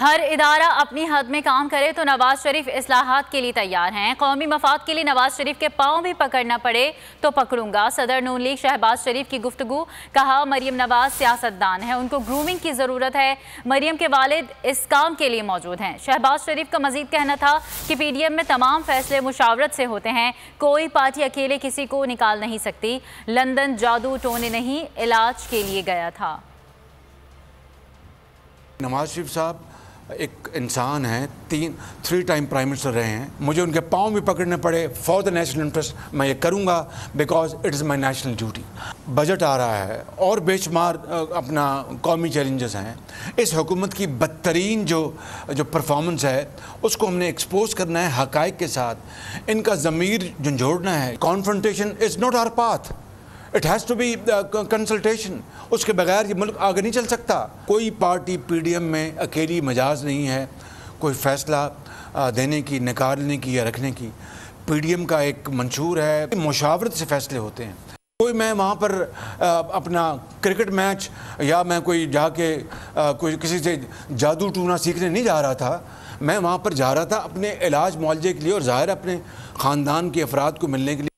ہر ادارہ اپنی حد میں کام کرے تو نواز شریف اصلاحات کے لیے تیار ہیں۔ قومی مفاد کے لیے نواز شریف کے پاؤں بھی پکڑنا پڑے تو پکڑوں گا۔ صدر نون لیگ شہباز شریف کی گفتگو، کہا مریم نواز سیاستدان ہے، ان کو گرومنگ کی ضرورت ہے۔ مریم کے والد اس کام کے لیے موجود ہیں۔ شہباز شریف کا مزید کہنا تھا کہ پی ڈی ایم میں تمام فیصلے مشاورت سے ہوتے ہیں، کوئی پارٹی اکیلے کسی کو نکال نہیں سکتی۔ لندن جادو ٹونے نہیں، علاج کے لیے گیا تھا۔ نواز شریف صاحب ایک انسان ہیں، 3 ٹائم پرائم منسٹر رہے ہیں۔ مجھے ان کے پاؤں بھی پکڑنے پڑے فار دا نیشنل انٹرسٹ، میں یہ کروں گا because it is my national duty. Budget آ رہا ہے اور بے شمار اپنا قومی چیلنجز ہیں۔ اس حکومت کی بدترین جو پرفارمنس ہے اس کو ہم نے ایکسپوز کرنا ہے حقائق کے ساتھ، ان کا ضمیر جھنجھوڑنا ہے۔ Confrontation is not our path, it has to be consultation. اس کے بغیر یہ ملک آگے نہیں چل سکتا۔ کوئی پارٹی پی ڈی ایم میں اکیلی مجاز نہیں ہے کوئی فیصلہ دینے کی، نکالنے کی یا رکھنے کی۔ پی ڈی ایم کا ایک منشور ہے، مشاورت سے فیصلے ہوتے ہیں۔ کوئی میں وہاں پر اپنا کرکٹ میچ یا میں کوئی جا کے کوئی کسی سے جادو ٹونا سیکھنے نہیں جا رہا تھا، میں وہاں پر جا رہا تھا اپنے علاج معالجے کے لیے اور ظاہر اپنے خاندان کے افراد کو ملنے کے لیے۔